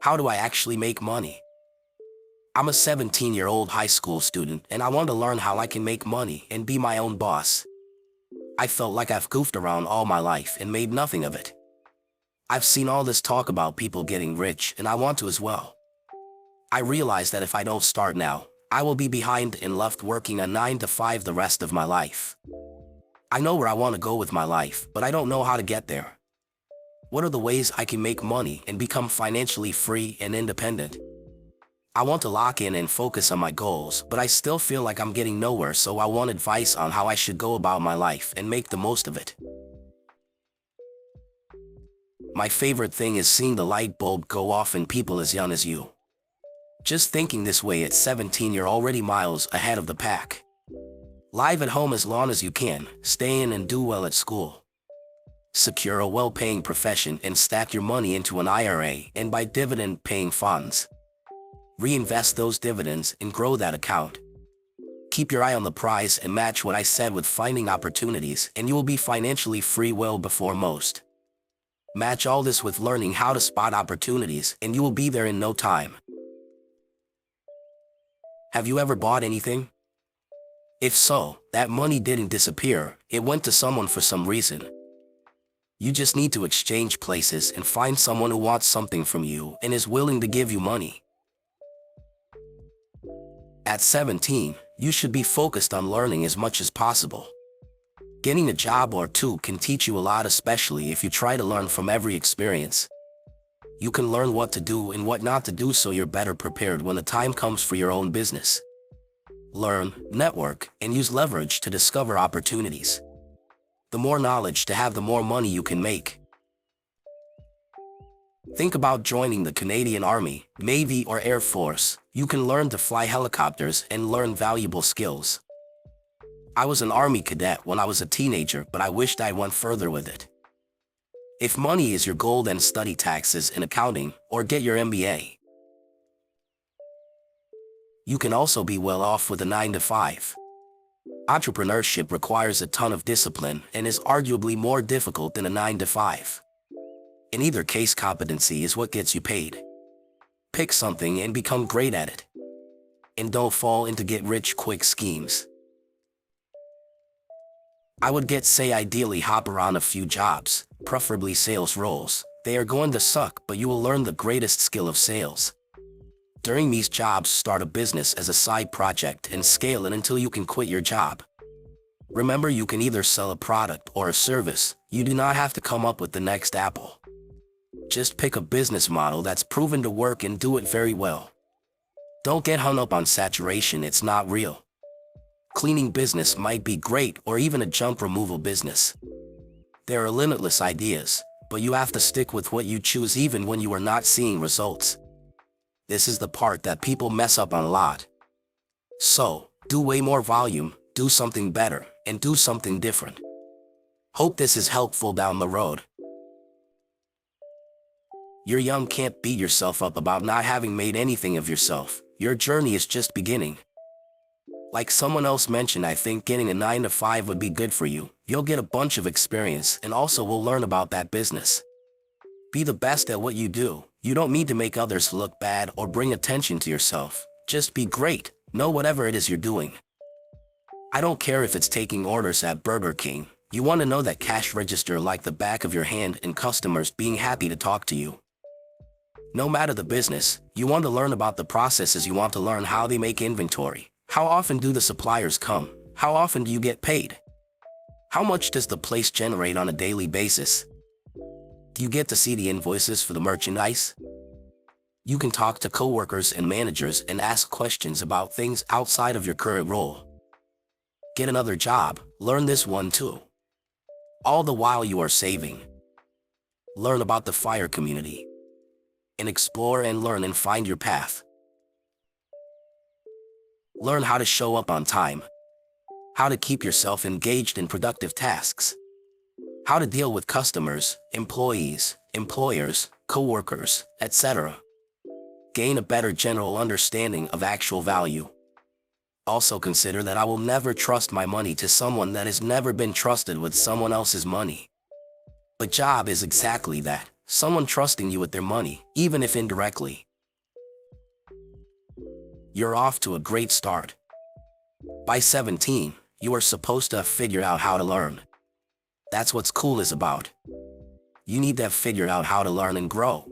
How do I actually make money? I'm a 17-year-old high school student and I want to learn how I can make money and be my own boss. I felt like I've goofed around all my life and made nothing of it. I've seen all this talk about people getting rich and I want to as well. I realize that if I don't start now, I will be behind and left working a 9 to 5 the rest of my life. I know where I want to go with my life, but I don't know how to get there. What are the ways I can make money and become financially free and independent? I want to lock in and focus on my goals, but I still feel like I'm getting nowhere, so I want advice on how I should go about my life and make the most of it. My favorite thing is seeing the light bulb go off in people as young as you. Just thinking this way at 17, you're already miles ahead of the pack. Live at home as long as you can, stay in and do well at school. Secure a well-paying profession and stack your money into an IRA and buy dividend-paying funds. Reinvest those dividends and grow that account. Keep your eye on the prize and match what I said with finding opportunities, and you will be financially free well before most. Match all this with learning how to spot opportunities and you will be there in no time. Have you ever bought anything? If so, that money didn't disappear, it went to someone for some reason. You just need to exchange places and find someone who wants something from you and is willing to give you money. At 17, you should be focused on learning as much as possible. Getting a job or two can teach you a lot, especially if you try to learn from every experience. You can learn what to do and what not to do so you're better prepared when the time comes for your own business. Learn, network, and use leverage to discover opportunities. The more knowledge to have, the more money you can make. Think about joining the Canadian Army, Navy, or Air Force. You can learn to fly helicopters and learn valuable skills. I was an Army cadet when I was a teenager, but I wished I went further with it. If money is your goal, then study taxes and accounting, or get your MBA. You can also be well off with a 9 to 5. Entrepreneurship requires a ton of discipline and is arguably more difficult than a 9 to 5. In either case, competency is what gets you paid. Pick something and become great at it. And don't fall into get-rich-quick schemes. I would ideally hop around a few jobs, preferably sales roles. They are going to suck, but you will learn the greatest skill of sales. During these jobs, start a business as a side project and scale it until you can quit your job. Remember, you can either sell a product or a service. You do not have to come up with the next Apple. Just pick a business model that's proven to work and do it very well. Don't get hung up on saturation, it's not real. Cleaning business might be great, or even a junk removal business. There are limitless ideas, but you have to stick with what you choose even when you are not seeing results. This is the part that people mess up on a lot. So, do way more volume, do something better, and do something different. Hope this is helpful down the road. You're young, can't beat yourself up about not having made anything of yourself. Your journey is just beginning. Like someone else mentioned, I think getting a 9 to 5 would be good for you. You'll get a bunch of experience and also will learn about that business. Be the best at what you do. You don't need to make others look bad or bring attention to yourself. Just be great. Know whatever it is you're doing. I don't care if it's taking orders at Burger King. You want to know that cash register like the back of your hand and customers being happy to talk to you. No matter the business, you want to learn about the processes. You want to learn how they make inventory. How often do the suppliers come? How often do you get paid? How much does the place generate on a daily basis? Do you get to see the invoices for the merchandise? You can talk to coworkers and managers and ask questions about things outside of your current role. Get another job, learn this one too. All the while you are saving. Learn about the FIRE community. And explore and learn and find your path. Learn how to show up on time. How to keep yourself engaged in productive tasks. How to deal with customers, employees, employers, coworkers, etc. Gain a better general understanding of actual value. Also consider that I will never trust my money to someone that has never been trusted with someone else's money. A job is exactly that. Someone trusting you with their money, even if indirectly. You're off to a great start. By 17, you are supposed to have figured out how to learn. That's what's cool is about. You need to have figured out how to learn and grow.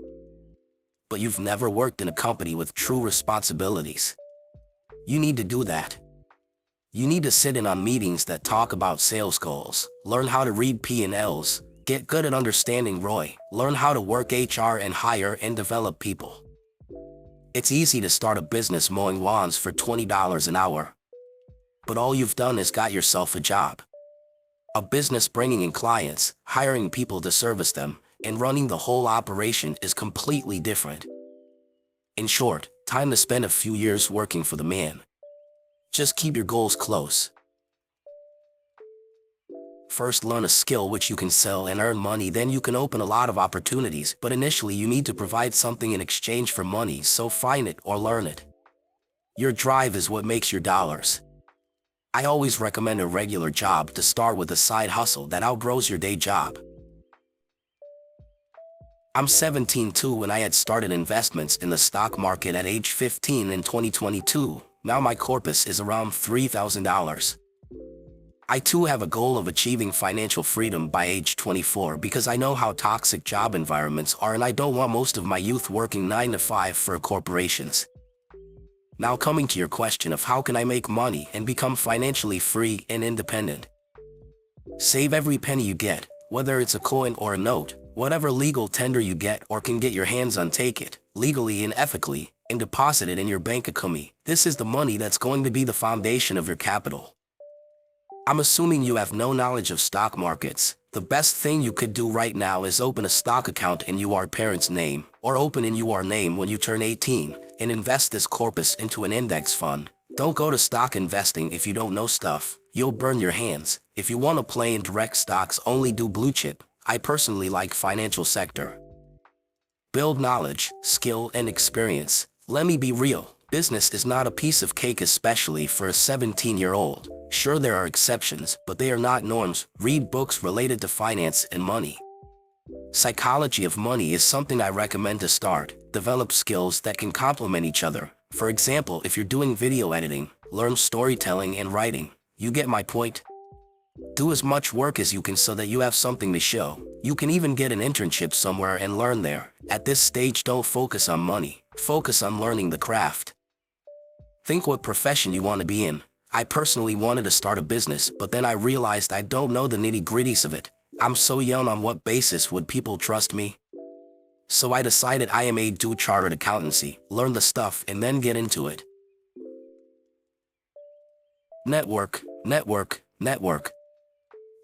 But you've never worked in a company with true responsibilities. You need to do that. You need to sit in on meetings that talk about sales goals, learn how to read P&Ls, get good at understanding ROI, learn how to work HR and hire and develop people. It's easy to start a business mowing lawns for $20 an hour. But all you've done is got yourself a job. A business bringing in clients, hiring people to service them, and running the whole operation is completely different. In short, time to spend a few years working for the man. Just keep your goals close. First, learn a skill which you can sell and earn money, then you can open a lot of opportunities, but initially you need to provide something in exchange for money, so find it or learn it. Your drive is what makes your dollars. I always recommend a regular job to start with, a side hustle that outgrows your day job. I'm 17 too, and I had started investments in the stock market at age 15 in 2022. Now my corpus is around $3,000. I too have a goal of achieving financial freedom by age 24 because I know how toxic job environments are, and I don't want most of my youth working 9 to 5 for corporations. Now coming to your question of how can I make money and become financially free and independent. Save every penny you get, whether it's a coin or a note, whatever legal tender you get or can get your hands on, take it, legally and ethically, and deposit it in your bank account. This is the money that's going to be the foundation of your capital. I'm assuming you have no knowledge of stock markets. The best thing you could do right now is open a stock account in your parents' name, or open in your name when you turn 18, and invest this corpus into an index fund. Don't go to stock investing if you don't know stuff. You'll burn your hands. If you want to play in direct stocks, only do blue chip. I personally like financial sector. Build knowledge, skill, and experience. Let me be real. Business is not a piece of cake, especially for a 17-year-old. Sure, there are exceptions, but they are not norms. Read books related to finance and money. Psychology of money is something I recommend to start. Develop skills that can complement each other. For example, if you're doing video editing, learn storytelling and writing. You get my point? Do as much work as you can so that you have something to show. You can even get an internship somewhere and learn there. At this stage, don't focus on money. Focus on learning the craft. Think what profession you want to be in. I personally wanted to start a business, but then I realized I don't know the nitty-gritties of it. I'm so young, on what basis would people trust me? So I decided I am a do chartered accountancy, learn the stuff and then get into it. Network, network, network.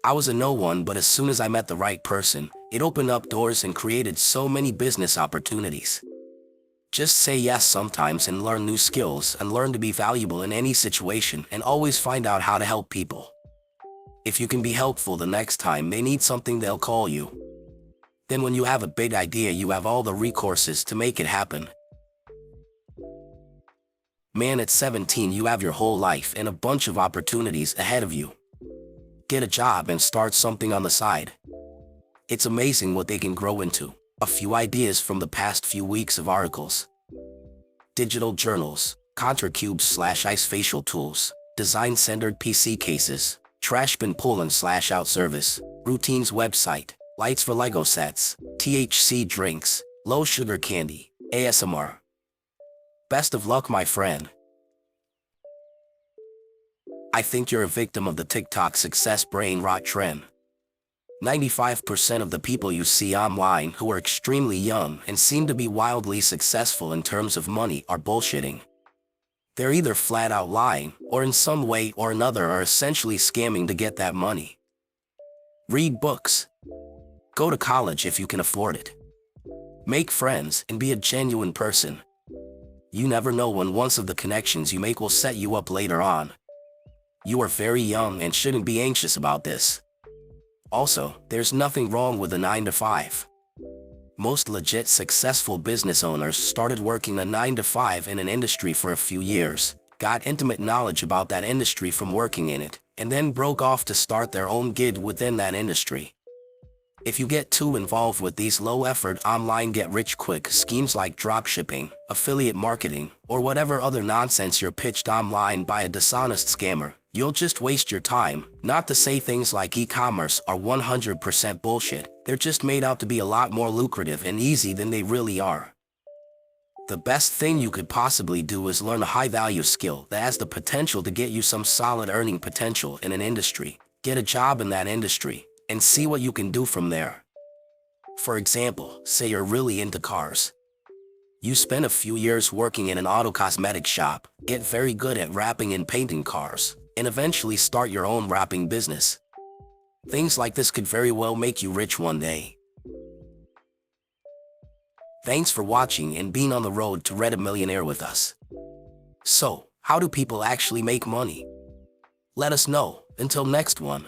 I was a no one, but as soon as I met the right person, it opened up doors and created so many business opportunities. Just say yes sometimes and learn new skills and learn to be valuable in any situation, and always find out how to help people. If you can be helpful the next time they need something, they'll call you. Then when you have a big idea, you have all the recourses to make it happen. Man, at 17 you have your whole life and a bunch of opportunities ahead of you. Get a job and start something on the side. It's amazing what they can grow into. A few ideas from the past few weeks of articles. Digital journals, contour cubes / ice facial tools, design-centered PC cases, trash bin pull-in / out service, routines website, lights for Lego sets, THC drinks, low sugar candy, ASMR. Best of luck, my friend. I think you're a victim of the TikTok success brain rot trend. 95% of the people you see online who are extremely young and seem to be wildly successful in terms of money are bullshitting. They're either flat out lying, or in some way or another are essentially scamming to get that money. Read books. Go to college if you can afford it. Make friends and be a genuine person. You never know when one of the connections you make will set you up later on. You are very young and shouldn't be anxious about this. Also, there's nothing wrong with a 9 to 5. Most legit successful business owners started working a 9 to 5 in an industry for a few years, got intimate knowledge about that industry from working in it, and then broke off to start their own gig within that industry. If you get too involved with these low-effort online get-rich-quick schemes like dropshipping, affiliate marketing, or whatever other nonsense you're pitched online by a dishonest scammer, you'll just waste your time. Not to say things like e-commerce are 100% bullshit, they're just made out to be a lot more lucrative and easy than they really are. The best thing you could possibly do is learn a high-value skill that has the potential to get you some solid earning potential in an industry. Get a job in that industry, and see what you can do from there. For example, say you're really into cars. You spend a few years working in an auto cosmetic shop, get very good at wrapping and painting cars, and eventually start your own wrapping business. Things like this could very well make you rich one day. Thanks for watching and being on the road to Reddit Millionaire with us. So, how do people actually make money? Let us know. Until next one.